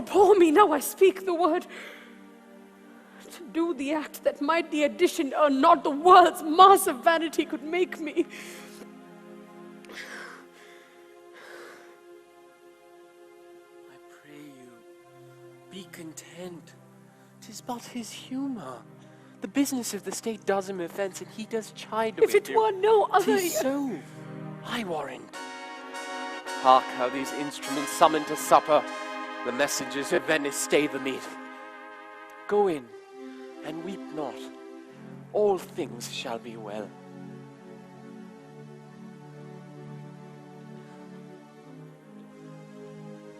abhor me, now I speak the word. To do the act that might the addition earn not the world's mass of vanity could make me. I pray you, be content. 'Tis but his humour. The business of the state does him offence, and he does chide with you. If it were no other... 'Tis so, I warrant. Hark how these instruments summon to supper. The messengers of Venice stay the meat. Go in, and weep not. All things shall be well.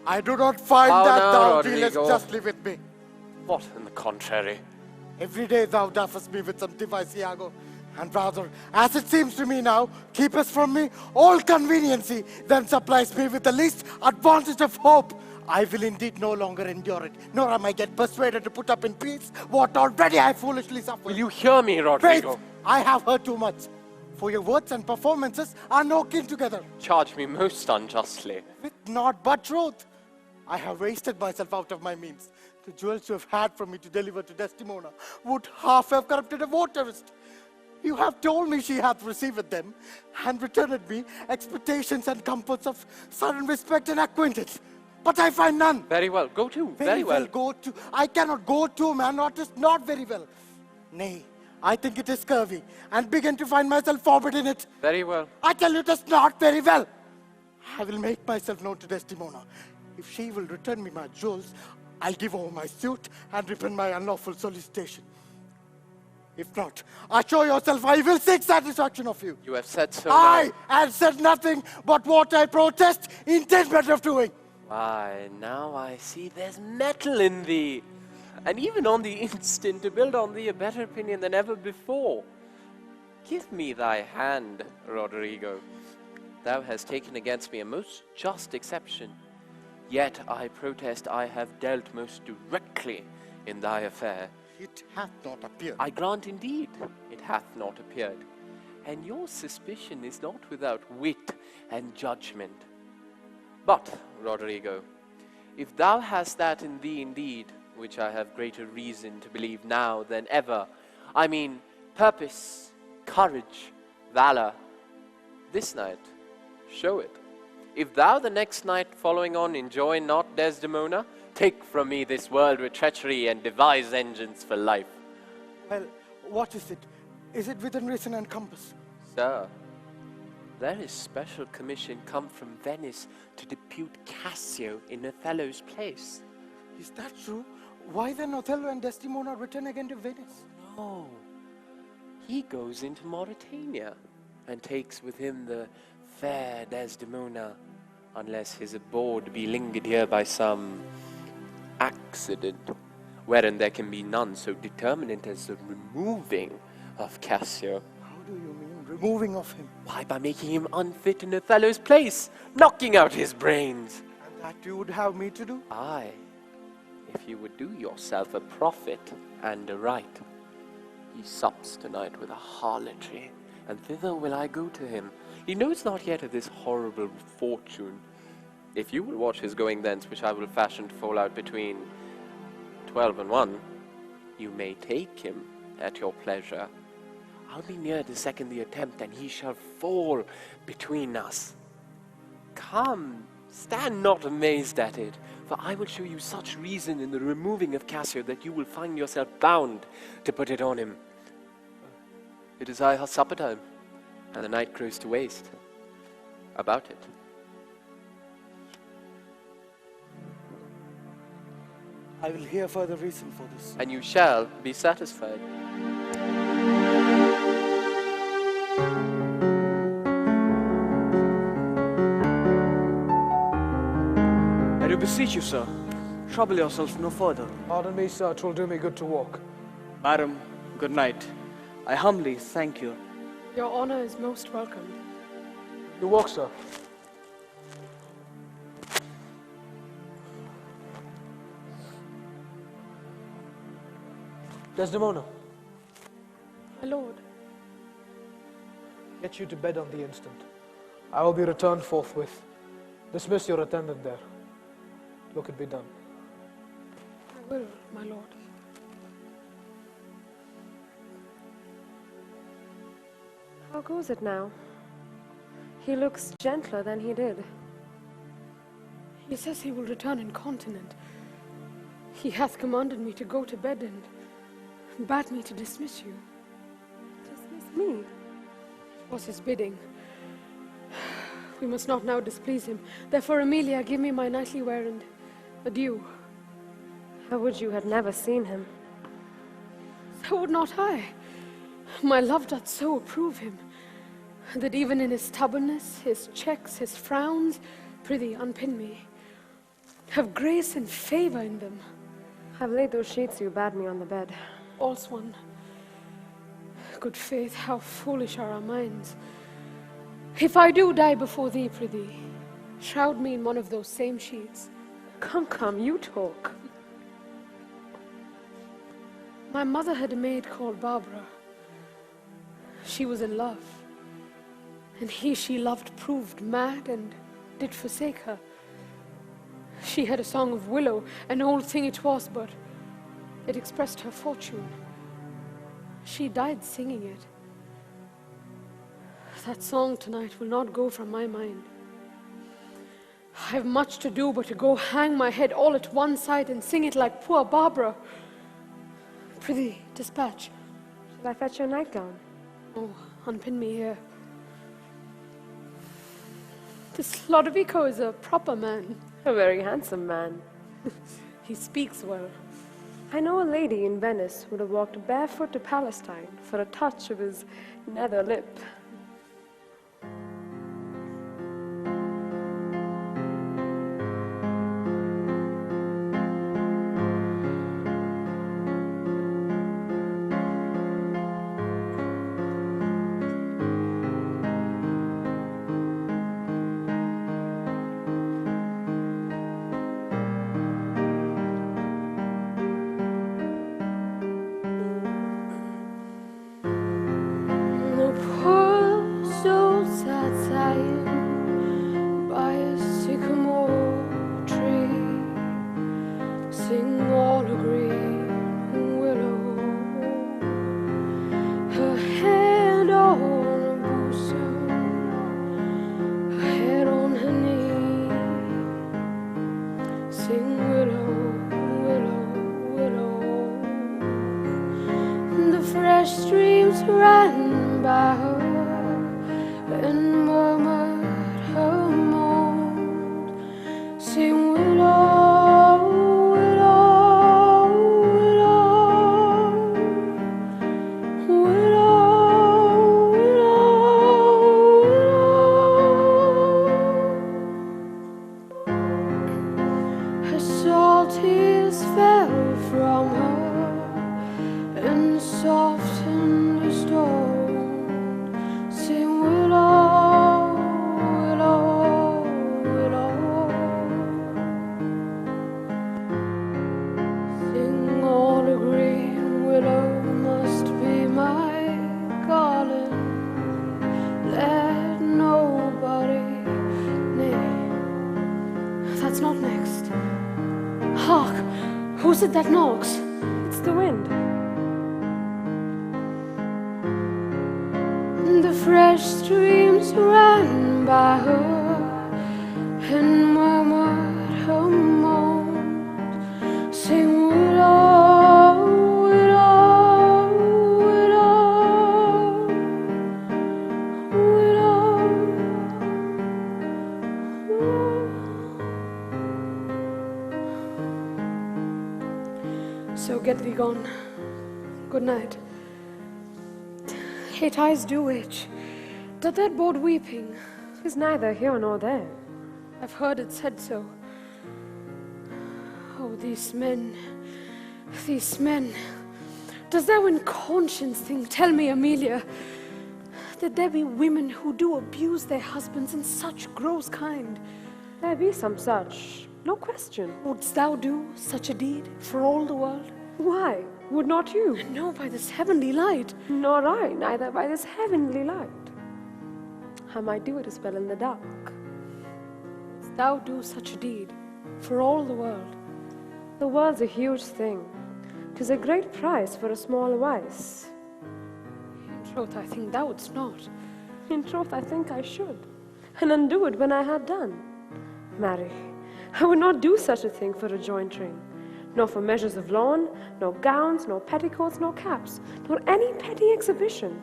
I do not find How that now, thou Rodrigo? dealest justly with me. What in the contrary? Every day thou doffest me with some device, Iago, and rather, as it seems to me now, keepest from me all conveniency, then supplies me with the least advantage of hope. I will indeed no longer endure it, nor am I yet persuaded to put up in peace what already I foolishly suffered. Will you hear me, Rodrigo? Faith, I have heard too much, for your words and performances are no kin together. Charge me most unjustly. With naught but truth. I have wasted myself out of my means. The jewels you have had from me to deliver to Desdemona would half have corrupted a votarist. You have told me she hath received them, and returned me expectations and comforts of sudden respect and acquaintance. But I find none. Very well, go to, Very well, go to. I cannot go to, man, not very well. Nay, I think it is scurvy, and begin to find myself forbid in it. Very well. I tell you it is not very well. I will make myself known to Desdemona. If she will return me my jewels, I'll give over my suit and repent my unlawful solicitation. If not, assure yourself I will seek satisfaction of you. You have said so. I have said nothing but what I protest intended of doing. Why, now I see there's metal in thee, and even on the instant to build on thee a better opinion than ever before. Give me thy hand, Rodrigo. Thou hast taken against me a most just exception. Yet I protest I have dealt most directly in thy affair. It hath not appeared. I grant indeed it hath not appeared, and your suspicion is not without wit and judgment. But, Rodrigo, if thou hast that in thee indeed, which I have greater reason to believe now than ever, I mean purpose, courage, valor, this night, show it. If thou the next night following on enjoy not Desdemona, take from me this world with treachery and devise vengeance for life. Well, what is it? Is it within reason and compass? Sir, there is special commission come from Venice to depute Cassio in Othello's place. Is that true? Why then Othello and Desdemona return again to Venice? No, he goes into Mauritania and takes with him the fair Desdemona, unless his abode be lingered here by some accident, wherein there can be none so determinate as the removing of Cassio. How do you mean, removing of him? Why, by making him unfit in Othello's place, knocking out his brains. And that you would have me to do? Aye, if you would do yourself a profit and a right. He sups tonight with a harlotry, and thither will I go to him. He knows not yet of this horrible fortune. If you will watch his going thence, which I will fashion to fall out between 12 and 1, you may take him at your pleasure. I'll be near to second the attempt, and he shall fall between us. Come, stand not amazed at it, for I will show you such reason in the removing of Cassio that you will find yourself bound to put it on him. It is high supper time, and the night grows to waste. About it. I will hear further reason for this. And you shall be satisfied. I do beseech you, sir, trouble yourself no further. Pardon me, sir, 'twill do me good to walk. Madam, good night. I humbly thank you. Your honor is most welcome. You walk, sir. Desdemona, My lord, get you to bed on the instant. I will be returned forthwith. Dismiss your attendant there. Look it be done. will, my lord. How goes it now? He looks gentler than he did. He says he will return incontinent. He hath commanded me to go to bed and bade me to dismiss you. Dismiss me? It was his bidding. We must not now displease him. Therefore, Emilia, give me my nightly wear and adieu. How would you had never seen him? So would not I. My love doth so approve him, that even in his stubbornness, his checks, his frowns, prithee, unpin me, have grace and favour in them. I've laid those sheets you bade me on the bed. All's one. Good faith, how foolish are our minds. If I do die before thee, prithee, shroud me in one of those same sheets. Come, come, you talk. My mother had a maid called Barbara. She was in love, and he she loved proved mad and did forsake her. She had a song of willow, an old thing it was, but it expressed her fortune. She died singing it. That song tonight will not go from my mind. I have much to do but to go hang my head all at one side and sing it like poor Barbara. Prithee, dispatch. Shall I fetch your nightgown? Oh, unpin me here. This Lodovico is a proper man. A very handsome man. He speaks well. I know a lady in Venice who would have walked barefoot to Palestine for a touch of his nether lip. Who's it that knocks? It's the wind. The fresh streams ran by her and murmured her moans, saying, "Willow, willow, willow, willow, willow." So get thee gone. Good night. Hate eyes do itch. Doth that bode weeping? 'Tis neither here nor there. I've heard it said so. Oh, these men, these men. Does thou in conscience think, tell me, Emilia, that there be women who do abuse their husbands in such gross kind? There be some such, no question. Wouldst thou do such a deed for all the world? Why, would not you? No, by this heavenly light. Nor I, neither by this heavenly light. I might do it as well in the dark. Wouldst thou do such a deed for all the world? The world's a huge thing. 'Tis a great price for a small vice. In truth, I think thou wouldst not. In truth, I think I should, and undo it when I had done. Marry, I would not do such a thing for a joint ring, nor for measures of lawn, nor gowns, nor petticoats, nor caps, nor any petty exhibition,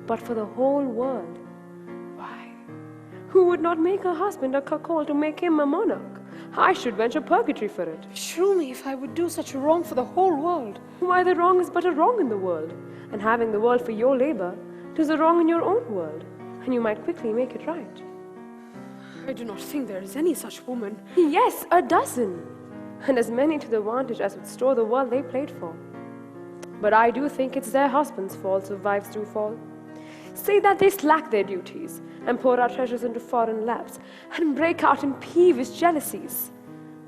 but for the whole world. Why, who would not make her husband a cuckold to make him a monarch? I should venture purgatory for it. Shrew me if I would do such a wrong for the whole world. Why, the wrong is but a wrong in the world, and having the world for your labor, 'tis a wrong in your own world, and you might quickly make it right. I do not think there is any such woman. Yes, a dozen, and as many to the vantage as would store the world they played for. But I do think it's their husbands' faults if wives do fall. Say that they slack their duties, and pour our treasures into foreign laps, and break out in peevish jealousies,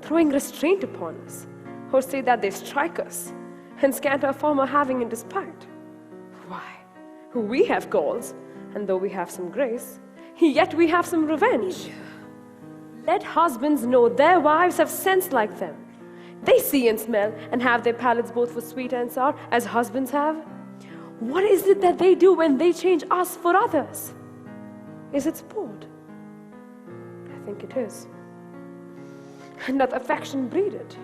throwing restraint upon us, or say that they strike us, and scant our former having in despite. Why, we have galls, and though we have some grace, yet we have some revenge. Let husbands know their wives have sense like them. They see and smell, and have their palates both for sweet and sour, as husbands have. What is it that they do when they change us for others? Is it sport? I think it is. And doth affection breed it?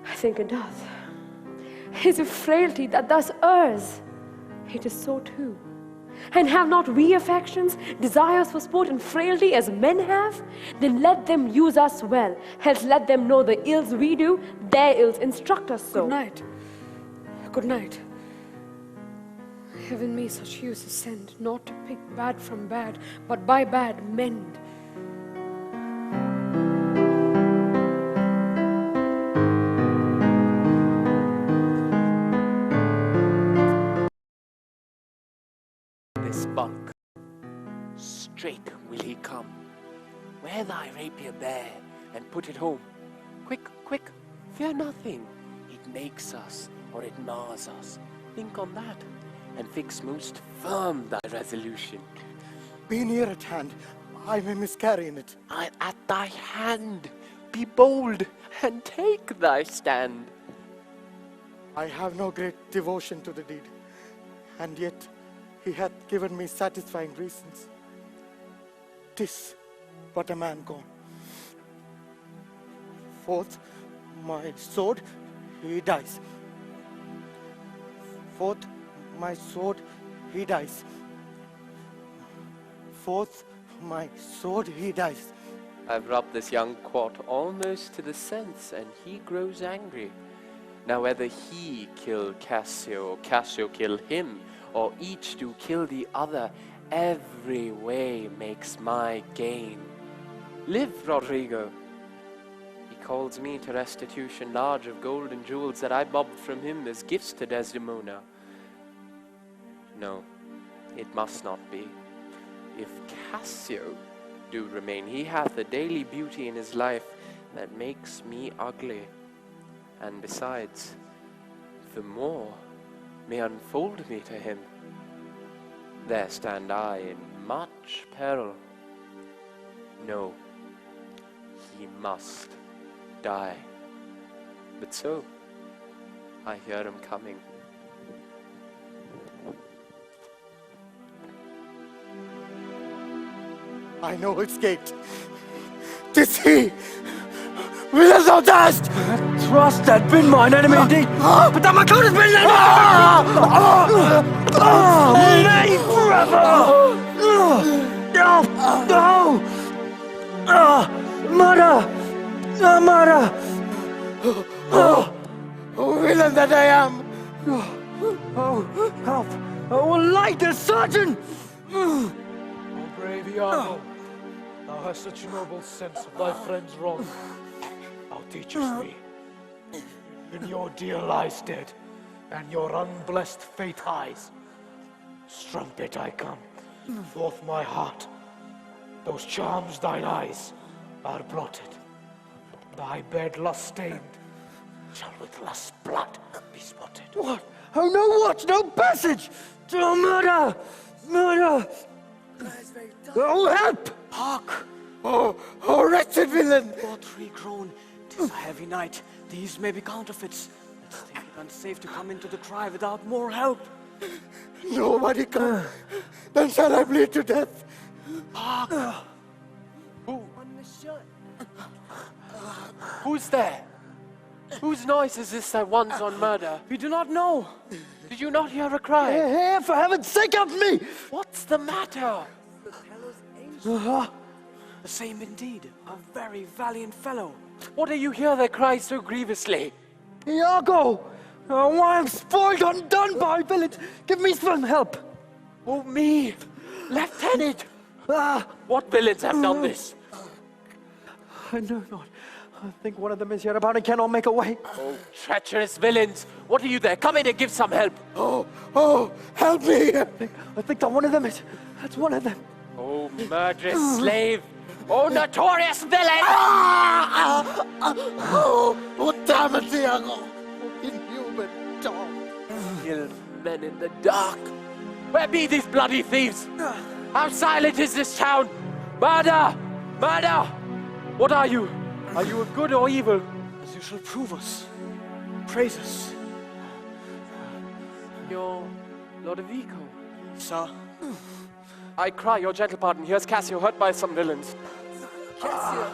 I think it doth. Is it frailty that thus errs? It is so too. And have not we affections, desires for sport and frailty as men have? Then let them use us well, else let them know the ills we do, their ills instruct us so. Good night. Good night. Heaven me such use send, not to pick bad from bad, but by bad mend. This bulk, straight will he come. Wear thy rapier bare, and put it home. Quick, quick, fear nothing. It makes us, or it mars us. Think on that, and fix most firm thy resolution. Be near at hand. I may miscarry in it. I at thy hand. Be bold, and take thy stand. I have no great devotion to the deed, and yet he hath given me satisfying reasons. 'Tis but a man gone. Forth my sword, he dies. Forth my sword, he dies. Forth my sword, he dies. I've rubbed this young quat almost to the sense, and he grows angry. Now whether he kill Cassio, or Cassio kill him, or each do kill the other, every way makes my gain. Live, Rodrigo! He calls me to restitution large of gold and jewels that I bobbed from him as gifts to Desdemona. No, it must not be. If Cassio do remain, he hath a daily beauty in his life that makes me ugly. And besides, the more may unfold me to him. There stand I in much peril. No, he must die. But so, I hear him coming. I know its gate. 'Tis he! Villain thou dast! Trust had been mine enemy indeed, but that my God has been enemy! Nay, forever! No! Mother! Mother! Oh, villain that I am! Oh, help! Oh, light the surgeon! O brave Iago, thou hast such noble sense of thy friend's wrong. Thou teachest me. When your dear lies dead, and your unblessed fate highs, strumpet I come, forth my heart. Those charms thine eyes are blotted. Thy bed lust stained, shall with lust's blood be spotted. What? Oh, no watch, no passage! Oh, murder! Murder! Oh, help! Hark! Oh, wretched villain! Watery grown, is a heavy night. These may be counterfeits. Let's think it unsafe to come into the cry without more help. Nobody come. Then shall I bleed to death? Who's there? Whose noise is this that one's on murder? We do not know. Did you not hear a cry? Hey, for heaven's sake, help me! What's the matter? The same indeed. A very valiant fellow. What do you hear that cries so grievously? Iago! I'm spoiled, undone by village. Give me some help. Oh, me! Lieutenant! What villains have done this? I know not. I think one of them is here about and cannot make away. Oh, treacherous villains! What are you there? Come in and give some help! Oh, help me! I think that one of them is. That's one of them. Oh, murderous slave! Oh, notorious villain! Oh, damn it, Iago! Inhuman dog! Kill men in the dark! Where be these bloody thieves? How silent is this town? Murder! Murder! What are you? Are you good or evil? As you shall prove us. Praise us. You're Lodovico. Sir. I cry your gentle pardon. Here's Cassio, hurt by some villains. Cassio.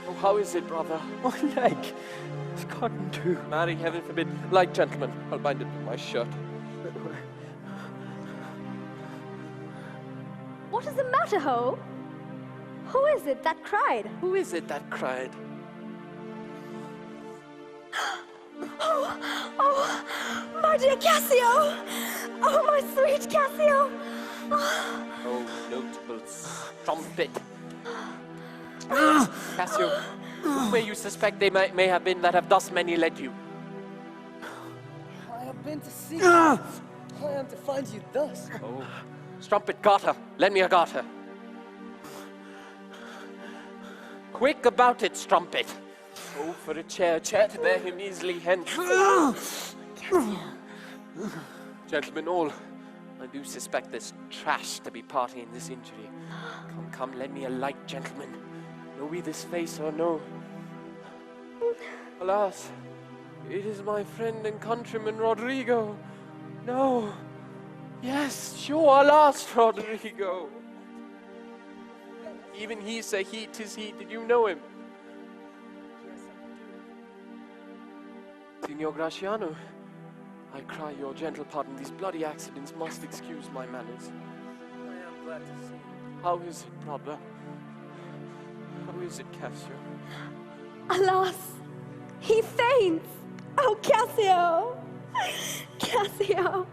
Oh, how is it, brother? My leg. It's gotten too. Marry, heaven forbid. Like, gentlemen, I'll bind it with my shirt. What is the matter, Ho? Who is it that cried? Who is it that cried? Oh, my dear Cassio! Oh, my sweet Cassio! Oh, notable strumpet. Cassio, who may you suspect they may have been that have thus many led you? I have been to seek you. I am to find you thus. Oh, strumpet, garter. Lend me a garter. Quick about it, strumpet. Oh, for a chair to bear him easily hence. Gentlemen all, I do suspect this trash to be party in this injury. Come, lend me a light, gentlemen. Know we this face or no? Alas, it is my friend and countryman Rodrigo. No. Yes, sure, alas, Rodrigo. Even he say he, 'tis he. Did you know him? Signor Graciano, I cry your gentle pardon. These bloody accidents must excuse my manners. I am glad to see you. How is it, brother? How is it, Cassio? Alas, he faints! Oh, Cassio! Cassio!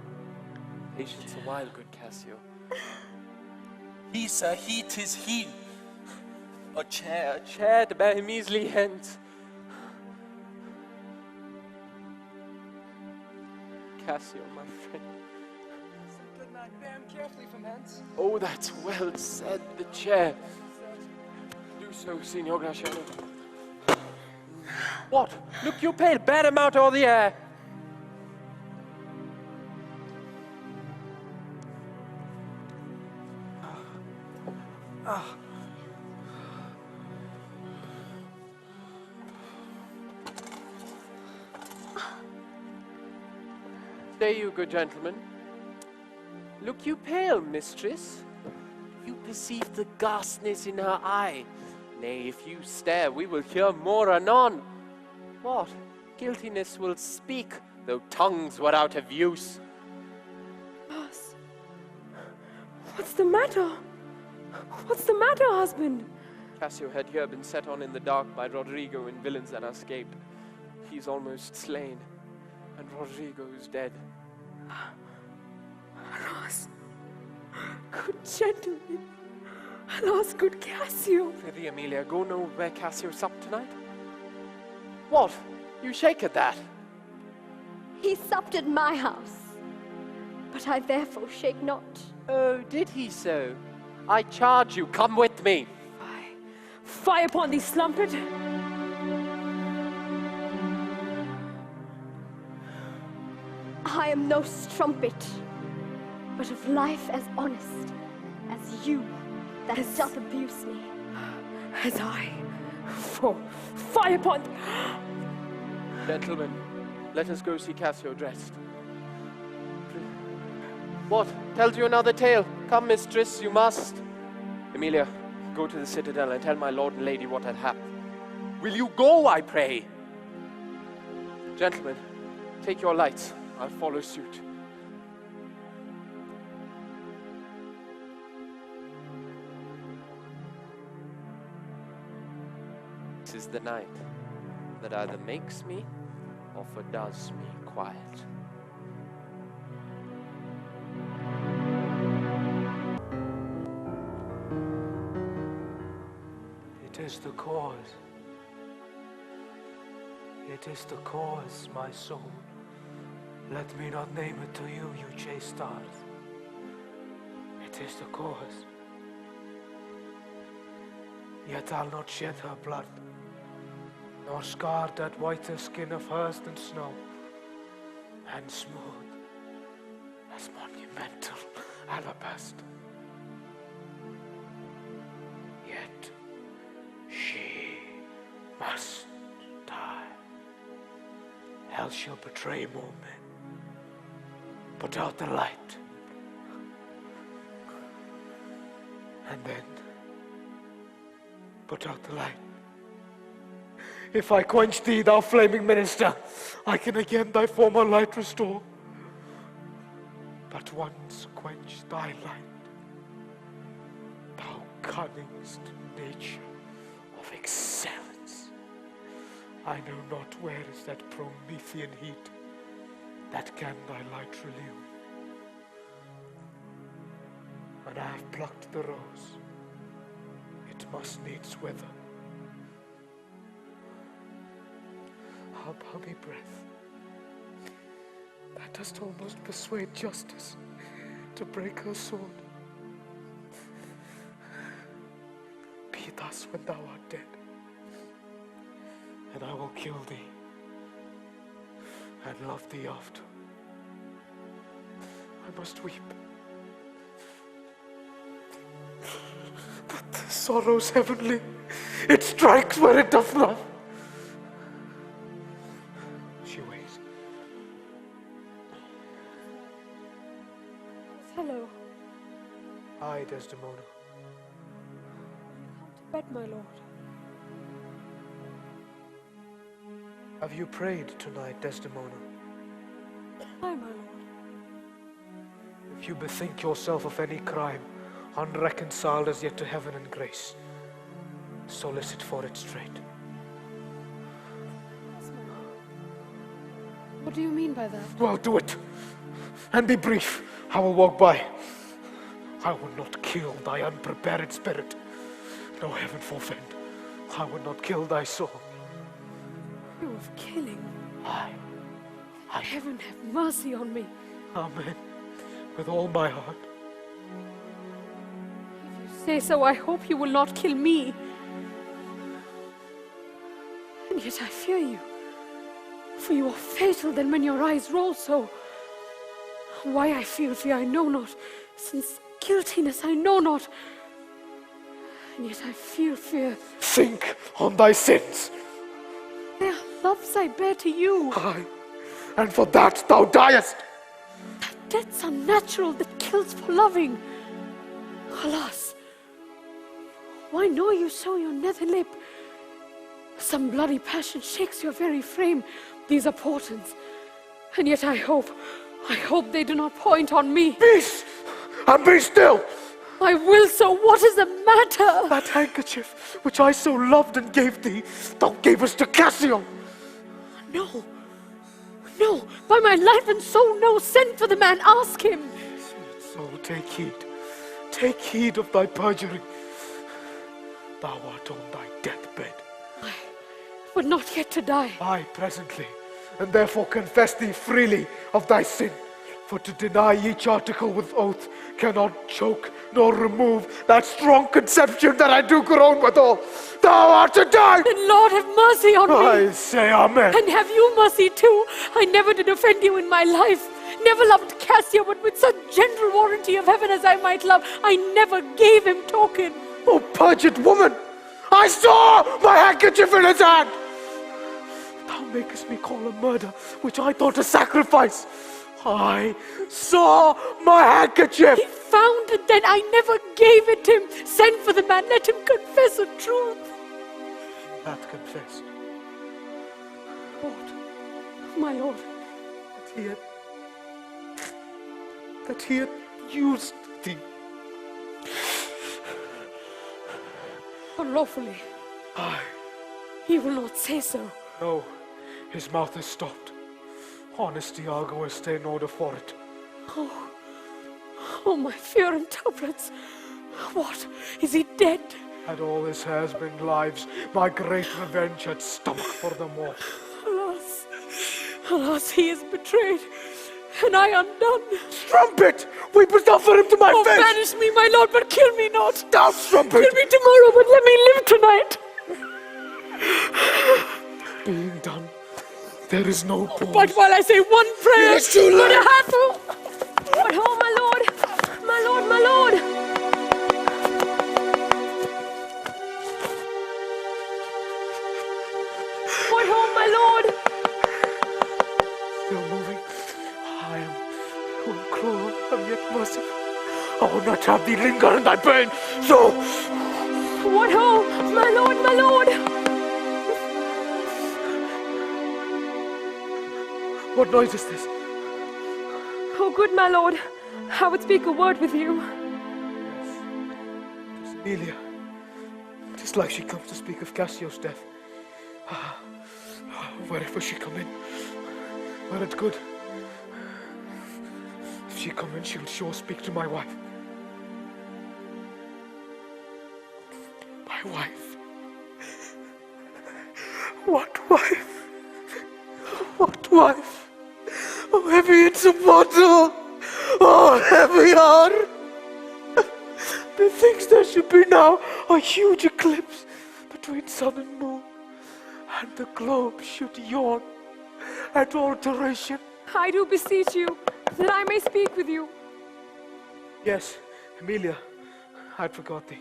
Patience a while, good Cassio. He, sir, he, 'tis he. A chair to bear him easily hence. Cassio, my friend. Some good man, bear him carefully from hence. Oh, that's well said, the chair. Do so, Signor Graciano. What? Look, you pale. Bear him out of the air. Stay you, good gentlemen. Look you pale, mistress. You perceive the ghastness in her eye. Nay, if you stare, we will hear more anon. What? Guiltiness will speak, though tongues were out of use. Boss, what's the matter? What's the matter, husband? Cassio had here been set on in the dark by Rodrigo and villains that escaped. He's almost slain, and Rodrigo is dead. Alas, good gentleman. Alas, good Cassio. Prithee, Emilia, go know where Cassio's up tonight? What? You shake at that? He supped at my house, but I therefore shake not. Oh, did he so? I charge you, come with me. Fie upon thee, slumpet! I am no strumpet, but of life as honest as you that doth abuse me. As I, For fire upon thee! Gentlemen, let us go see Cassio dressed. What? Tells you another tale? Come, mistress, you must. Emilia, go to the citadel and tell my lord and lady what had happened. Will you go, I pray? Gentlemen, take your lights. I'll follow suit. This is the night that either makes me or fordoes me quiet. It is the cause. It is the cause, my soul. Let me not name it to you, you chaste stars. It is the cause. Yet I'll not shed her blood, nor scar that whiter skin of hers than snow, and smooth as monumental alabaster. Yet she must die. Hell shall betray more men. Put out the light. And then put out the light. If I quench thee, thou flaming minister, I can again thy former light restore. But once quench thy light, thou cunningest nature of excellence, I know not where is that Promethean heat that can thy light relieve. When I have plucked the rose, it must needs wither. How balmy breath, that dost almost persuade justice to break her sword. Be thus when thou art dead, and I will kill thee and love thee after. I must weep, but the sorrow's heavenly, it strikes where it doth love. She waits. Othello, Aye, Desdemona. come to bed, my lord. Have you prayed tonight, Desdemona? Aye, my lord. If you bethink yourself of any crime, unreconciled as yet to heaven and grace, solicit for it straight. Yes, my lord. What do you mean by that? Well, do it, and be brief. I will walk by. I will not kill thy unprepared spirit. No, heaven forfend. I will not kill thy soul. You of killing. I Heaven have mercy on me. Amen. With all my heart. If you say so, I hope you will not kill me. And yet I fear you. For you are fatal then when your eyes roll so. Why I feel fear I know not, since guiltiness I know not. And yet I feel fear. Think on thy sins. They are loves I bear to you. Aye, and for that thou diest. Death's unnatural that kills for loving. Alas, why know you so your nether lip? Some bloody passion shakes your very frame. These are portents, and yet I hope they do not point on me. Peace, and be still. I will so. What is the matter? That handkerchief which I so loved and gave thee, thou gavest to Cassio. No, no, by my life and soul, no. Send for the man, ask him. Sweet soul, take heed of thy perjury. Thou art on thy deathbed. But not yet to die. Aye, presently, and therefore confess thee freely of thy sin. For to deny each article with oath cannot choke nor remove that strong conception that I do groan withal. Thou art to die! Then Lord have mercy on me. I say amen. And have you mercy too. I never did offend you in my life. Never loved Cassio, but with such gentle warranty of heaven as I might love, I never gave him token. O perjured woman! I saw my handkerchief in his hand! Thou makest me call a murder, which I thought a sacrifice. I saw my handkerchief! He found it, then I never gave it him. Send for the man, let him confess the truth. Hath confessed What? My lord. that he had used thee. Unlawfully. Aye. He will not say so. No, his mouth is stopped. Honest Iago has stayed in order for it. Oh, my fear and turbulence. What? Is he dead? Had all his hairs been lives, my great revenge had stomach for them all. Alas, alas, he is betrayed, and I undone. Strumpet! Weep us not for him to my Oh, face! banish me, my lord, but kill me not. Thou strumpet! Kill me tomorrow, but let me live tonight. Being done, there is no pause. But while I say one prayer, It is too late. but I have to. What ho, my lord! My lord, my lord! What ho, my lord! Still moving, I am who am cruel and yet merciful. I will not have thee linger in thy pain, so What ho, my lord, my lord! what noise is this? Oh, good my lord, I would speak a word with you. Yes, it is Emilia. It is like she comes to speak of Cassio's death. Wherever she come in, were it good. If she come in, she will sure speak to my wife. My wife. What wife? What wife? Oh, heavy insupportable! Oh, heavy heart! Methinks there should be now a huge eclipse between sun and moon, and the globe should yawn at alteration. I do beseech you that I may speak with you. Yes, Emilia, I'd forgot thee.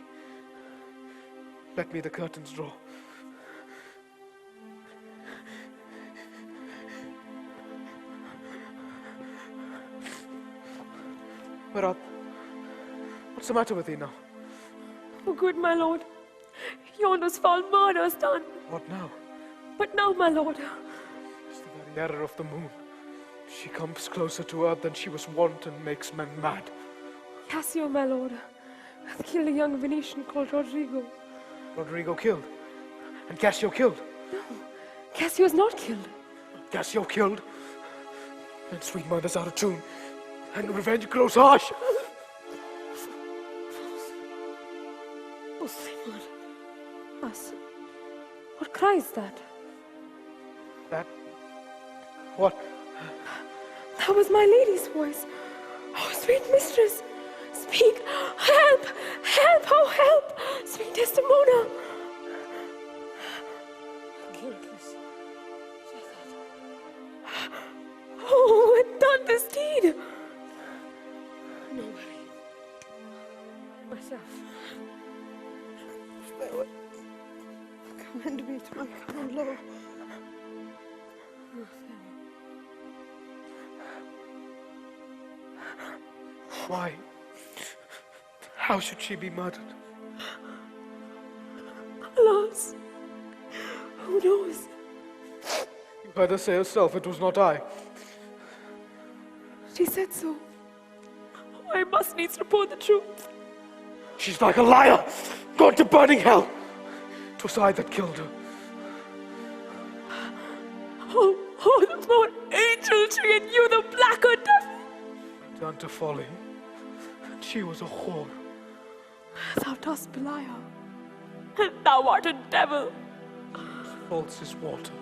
Let me the curtains draw. Whereat, what's the matter with thee now? Oh, good my lord, yonder's foul murder's done. What now? But now, my lord, It's the very error of the moon. She comes closer to earth than she was wont and makes men mad. Cassio, my lord, hath killed a young Venetian called Rodrigo. Rodrigo killed, and Cassio killed. Cassio is not killed. Cassio killed, and sweet mother's out of tune, and revenge grows harsh. Oh, Simon. Us. What cry is that? That? What? That was my lady's voice. Oh, sweet mistress, speak. Help! Help! Oh, help! Sweet Desdemona. Guiltless. Oh, it done this deed. Nobody. Myself. Farewell. Commend me to my common law. Why? How should she be murdered? Alas, who knows? You heard her say herself it was not I. She said so. Oh, I must needs report the truth. She's like a liar, gone to burning hell. 'Twas I that killed her. Oh, the more angel she and you the blacker devil. Turned to folly, and she was a whore. Thou dost belie her, and thou art a devil. False is water.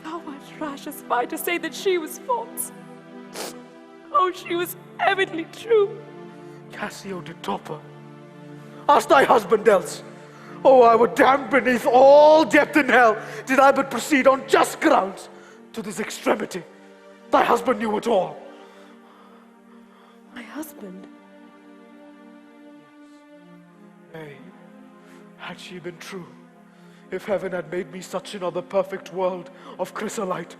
Thou art rash as I to say that she was false. Oh, she was evidently true. Cassio did top her. Ask thy husband else. Oh, I were damned beneath all depth in hell, did I but proceed on just grounds to this extremity. Thy husband knew it all. My husband? Nay, Had she been true, if heaven had made me such another perfect world of chrysolite,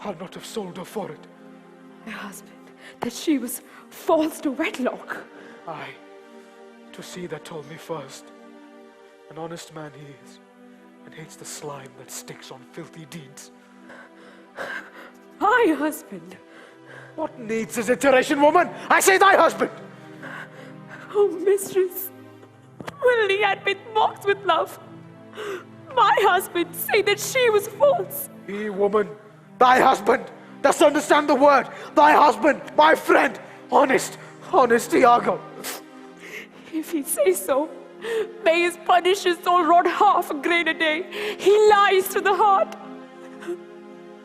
I'd not have sold her for it. My husband, that she was false to wedlock. Aye, to see that told me first. An honest man he is, and hates the slime that sticks on filthy deeds. My husband. What needs this iteration, woman? I say thy husband! Oh, mistress, willingly had been mocked with love. My husband say that she was false. He, woman, thy husband, dost understand the word? Thy husband, my friend, honest Iago. If he say so, may his punished soul rot half a grain a day. He lies to the heart.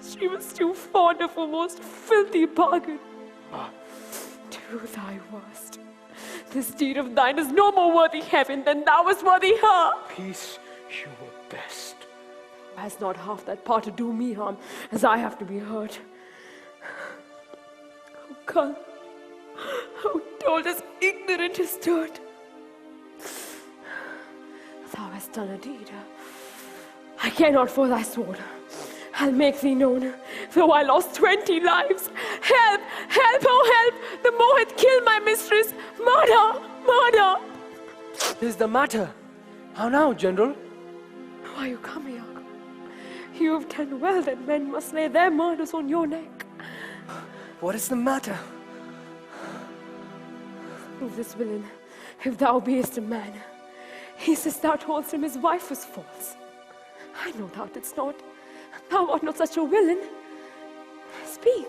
She was too fond of her most filthy bargain. Do thy worst. This deed of thine is no more worthy heaven than thou was worthy her. Peace you were best. Thou hast not half that part to do me harm, as I have to be hurt. Oh, God, how told us ignorant as dirt. Thou hast done a deed. I care not for thy sword. I'll make thee known, though I lost 20 lives. Help! Help! Oh, help! The Moor hath killed my mistress. Murder! Murder! What is the matter? How now, General? Why you come, Iago? You have done well that men must lay their murders on your neck. What is the matter? Prove this villain, if thou beest a man. He says thou toldst him his wife was false. I know thou didst not. Thou art not such a villain. Speak.